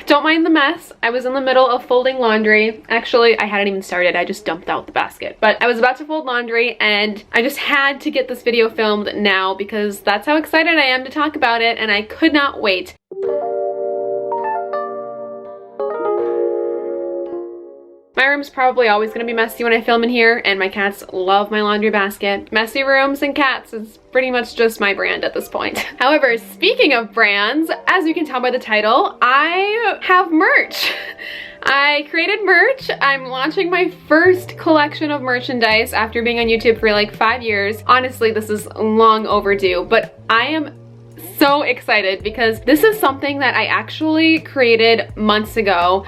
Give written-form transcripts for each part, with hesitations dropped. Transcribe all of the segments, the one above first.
Don't mind the mess. I was in the middle of folding laundry. Actually, I hadn't even started. I just dumped out the basket. But I was about to fold laundry and I just had to get this video filmed now because that's how excited I am to talk about it, and I could not wait. My room's probably always going to be messy when I film in here, and my cats love my laundry basket. Messy rooms and cats is pretty much just my brand at this point. However, speaking of brands, as you can tell by the title, I have merch. I created merch. I'm launching my first collection of merchandise after being on YouTube for like 5 years. Honestly, this is long overdue, but I am so excited because this is something that I actually created months ago.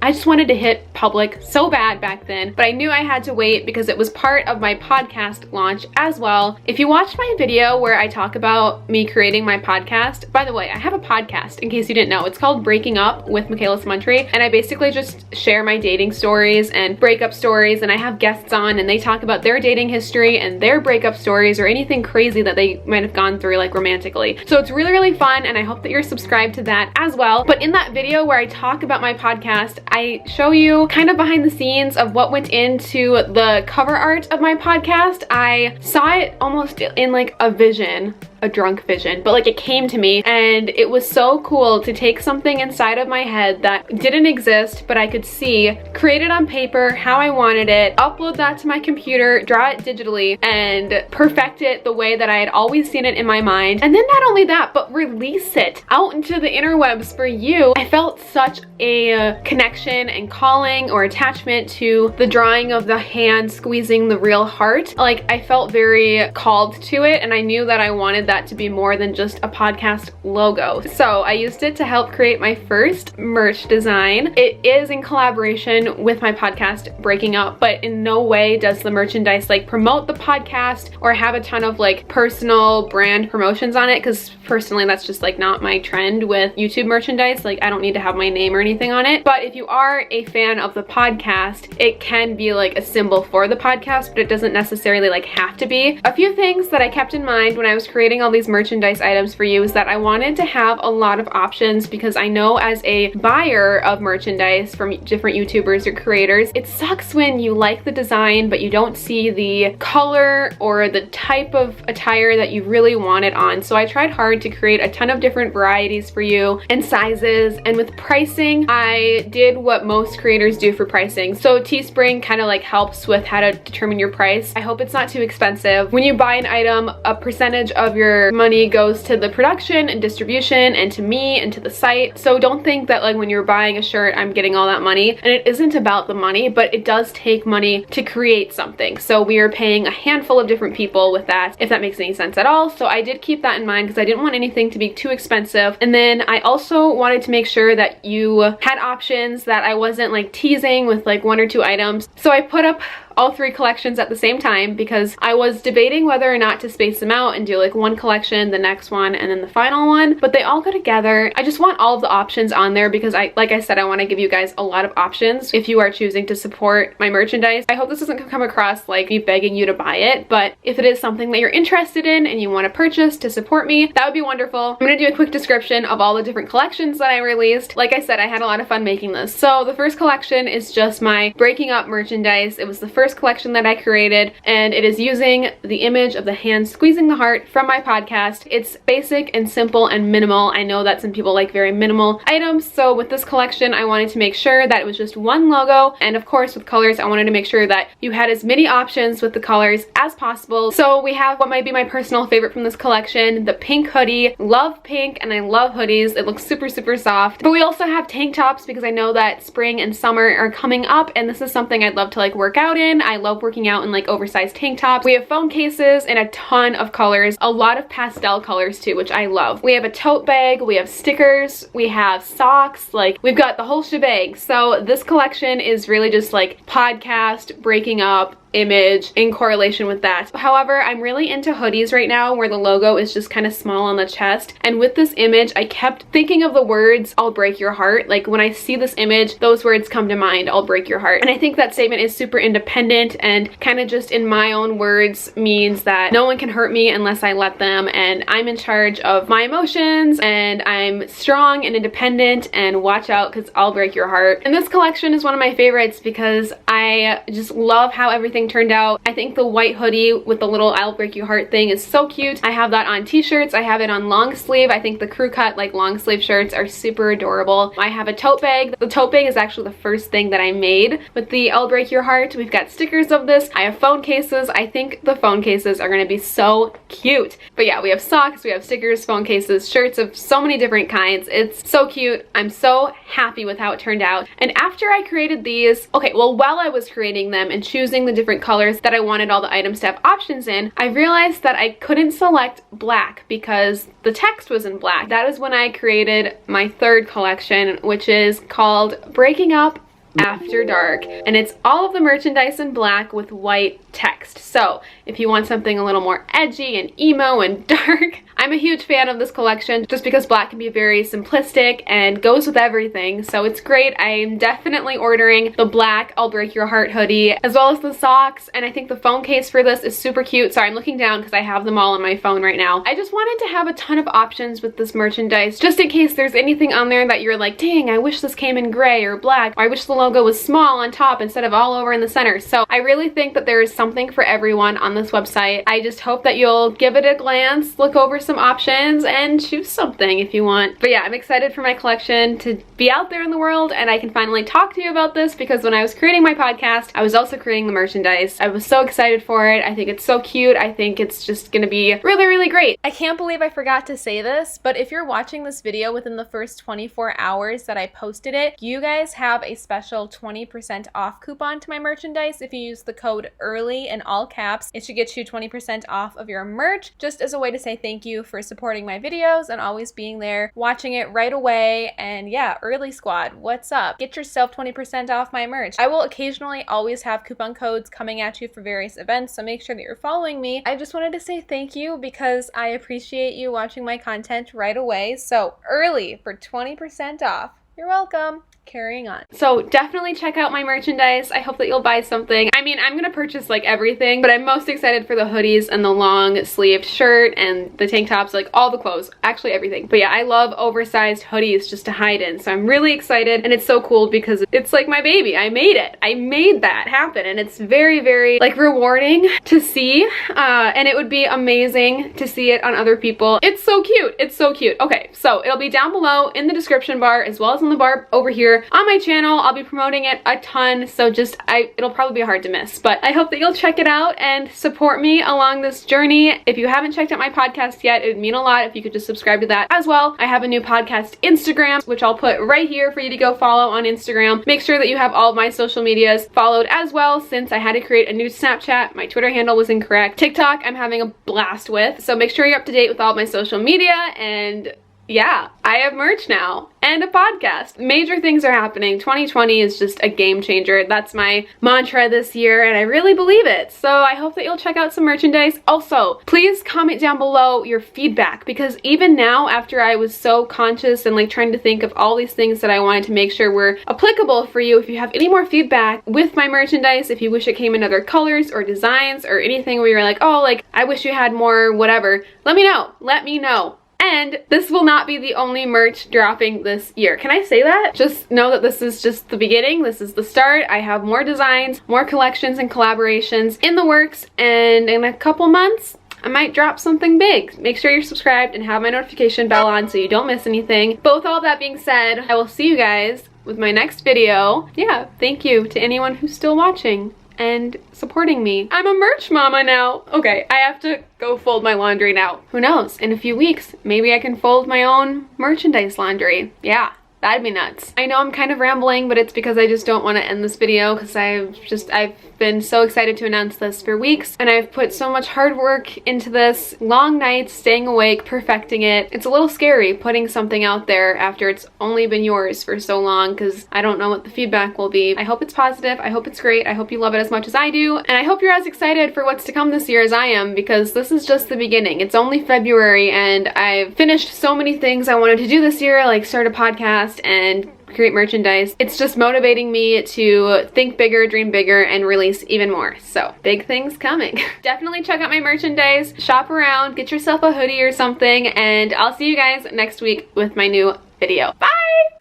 I just wanted to hit public so bad back then, but I knew I had to wait because it was part of my podcast launch as well. If you watched my video where I talk about me creating my podcast, by the way, I have a podcast in case you didn't know. It's called Breaking Up with Makayla Samountry, and I basically just share my dating stories and breakup stories, and I have guests on and they talk about their dating history and their breakup stories or anything crazy that they might have gone through like romantically. So it's really, really fun, and I hope that you're subscribed to that as well. But in that video where I talk about my podcast, I show you kind of behind the scenes of what went into the cover art of my podcast. I saw it almost in like a vision, a drunk vision, but like it came to me, and it was so cool to take something inside of my head that didn't exist but I could see, create it on paper how I wanted it, upload that to my computer, draw it digitally, and perfect it the way that I had always seen it in my mind. And then not only that, but release it out into the interwebs for you. I felt such a connection and calling or attachment to the drawing of the hand squeezing the real heart. Like, I felt very called to it, and I knew that I wanted that to be more than just a podcast logo. So I used it to help create my first merch design. It is in collaboration with my podcast Breaking Up, but in no way does the merchandise like promote the podcast or have a ton of like personal brand promotions on it, because personally that's just like not my trend with YouTube merchandise. Like, I don't need to have my name or anything on it. But if you are a fan of the podcast, it can be like a symbol for the podcast, but it doesn't necessarily like have to be. A few things that I kept in mind when I was creating all these merchandise items for you is that I wanted to have a lot of options, because I know as a buyer of merchandise from different YouTubers or creators, it sucks when you like the design but you don't see the color or the type of attire that you really want it on. So I tried hard to create a ton of different varieties for you and sizes, and with pricing, I did what most creators do for pricing. So Teespring kind of like helps with how to determine your price. I hope it's not too expensive. When you buy an item, a percentage of your money goes to the production and distribution and to me and to the site. So don't think that like when you're buying a shirt, I'm getting all that money. And it isn't about the money, but it does take money to create something. So we are paying a handful of different people with that, if that makes any sense at all. So I did keep that in mind because I didn't want anything to be too expensive. And then I also wanted to make sure that you had options, that I wasn't like teasing with like 1 or 2 items. So I put up all 3 collections at the same time because I was debating whether or not to space them out and do like one collection, the next one, and then the final one, but they all go together. I just want all of the options on there because like I said, I want to give you guys a lot of options if you are choosing to support my merchandise. I hope this doesn't come across like me begging you to buy it, but if it is something that you're interested in and you want to purchase to support me, that would be wonderful. I'm going to do a quick description of all the different collections that I released. Like I said, I had a lot of fun making this. So the first collection is just my Breaking Up merchandise. It was the first collection that I created, and it is using the image of the hand squeezing the heart from my podcast. It's basic and simple and minimal. I know that some people like very minimal items, so with this collection I wanted to make sure that it was just one logo, and of course with colors I wanted to make sure that you had as many options with the colors as possible. So we have what might be my personal favorite from this collection, the pink hoodie. Love pink and I love hoodies. It looks super, super soft. But we also have tank tops because I know that spring and summer are coming up, and this is something I'd love to like work out in. I love working out in like oversized tank tops. We have phone cases in a ton of colors, a lot of pastel colors too, which I love. We have a tote bag, we have stickers, we have socks, like we've got the whole shebang. So this collection is really just like podcast, Breaking Up, image in correlation with that. However, I'm really into hoodies right now where the logo is just kind of small on the chest, and with this image I kept thinking of the words "I'll break your heart." Like when I see this image, those words come to mind, "I'll break your heart." And I think that statement is super independent and kind of just in my own words means that no one can hurt me unless I let them, and I'm in charge of my emotions and I'm strong and independent, and watch out because I'll break your heart. And this collection is one of my favorites because I just love how everything turned out. I think the white hoodie with the little "I'll break your heart" thing is so cute. I have that on t-shirts, I have it on long sleeve. I think the crew cut like long sleeve shirts are super adorable. I have a tote bag. The tote bag is actually the first thing that I made with the "I'll break your heart." We've got stickers of this. I have phone cases. I think the phone cases are going to be so cute. But yeah, we have socks, we have stickers, phone cases, shirts of so many different kinds. It's so cute. I'm so happy with how it turned out. And after I created these, okay, well, while I was creating them and choosing the different colors that I wanted all the items to have options in, I realized that I couldn't select black because the text was in black. That is when I created my third collection, which is called Breaking Up After Dark, and it's all of the merchandise in black with white text. So if you want something a little more edgy and emo and dark, I'm a huge fan of this collection just because black can be very simplistic and goes with everything, so it's great. I'm definitely ordering the black "I'll break your heart" hoodie as well as the socks, and I think the phone case for this is super cute. Sorry, I'm looking down because I have them all on my phone right now. I just wanted to have a ton of options with this merchandise just in case there's anything on there that you're like, dang, I wish this came in gray or black, or I wish the logo was small on top instead of all over in the center. So I really think that there is something for everyone on this website. I just hope that you'll give it a glance, look over some options, and choose something if you want. But yeah, I'm excited for my collection to be out there in the world, and I can finally talk to you about this because when I was creating my podcast, I was also creating the merchandise. I was so excited for it. I think it's so cute. I think it's just gonna be really, really great. I can't believe I forgot to say this, but if you're watching this video within the first 24 hours that I posted it, you guys have a special 20% off coupon to my merchandise. If you use the code EARLY in all caps, it should get you 20% off of your merch, just as a way to say thank you for supporting my videos and always being there, watching it right away. And yeah, Early Squad, what's up? Get yourself 20% off my merch. I will occasionally always have coupon codes coming at you for various events, so make sure that you're following me. I just wanted to say thank you because I appreciate you watching my content right away. So Early for 20% off. You're welcome. Carrying on. So definitely check out my merchandise. I hope that you'll buy something. I mean, I'm gonna purchase like everything, but I'm most excited for the hoodies and the long sleeved shirt and the tank tops, like all the clothes, actually everything. But yeah, I love oversized hoodies just to hide in, so I'm really excited, and it's so cool because it's like my baby. I made it. I made that happen, and it's very, very like rewarding to see, and it would be amazing to see it on other people. It's so cute. It's so cute. Okay, so it'll be down below in the description bar as well as in the bar over here on my channel. I'll be promoting it a ton, so just it'll probably be hard to miss, but I hope that you'll check it out and support me along this journey. If you haven't checked out my podcast yet, it would mean a lot if you could just subscribe to that as well. I have a new podcast Instagram, which I'll put right here for you to go follow on Instagram. Make sure that you have all of my social medias followed as well, since I had to create a new Snapchat. My Twitter handle was incorrect. TikTok I'm having a blast with, so make sure you're up to date with all of my social media. And yeah, I have merch now and a podcast. Major things are happening. 2020 is just a game changer. That's my mantra this year, and I really believe it. So I hope that you'll check out some merchandise. Also, please comment down below your feedback, because even now, after I was so conscious and like trying to think of all these things that I wanted to make sure were applicable for you, if you have any more feedback with my merchandise, if you wish it came in other colors or designs or anything where you're like, oh, like I wish you had more whatever, let me know. Let me know. And this will not be the only merch dropping this year. Can I say that? Just know that this is just the beginning. This is the start. I have more designs, more collections and collaborations in the works, and in a couple months, I might drop something big. Make sure you're subscribed and have my notification bell on so you don't miss anything. But with all that being said, I will see you guys with my next video. Yeah, thank you to anyone who's still watching and supporting me. I'm a merch mama now. Okay, I have to go fold my laundry now. Who knows? In a few weeks, maybe I can fold my own merchandise laundry. Yeah, That'd be nuts. I know I'm kind of rambling, but it's because I just don't want to end this video because I've been so excited to announce this for weeks, and I've put so much hard work into this. Long nights, staying awake, perfecting it. It's a little scary putting something out there after it's only been yours for so long because I don't know what the feedback will be. I hope it's positive. I hope it's great. I hope you love it as much as I do, and I hope you're as excited for what's to come this year as I am, because this is just the beginning. It's only February and I've finished so many things I wanted to do this year, like start a podcast and create merchandise. It's just motivating me to think bigger, dream bigger, and release even more. So big things coming. Definitely check out my merchandise, shop around, get yourself a hoodie or something, and I'll see you guys next week with my new video. Bye!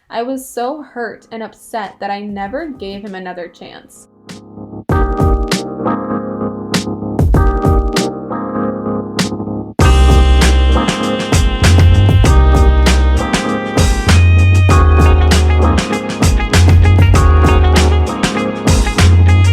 I was so hurt and upset that I never gave him another chance.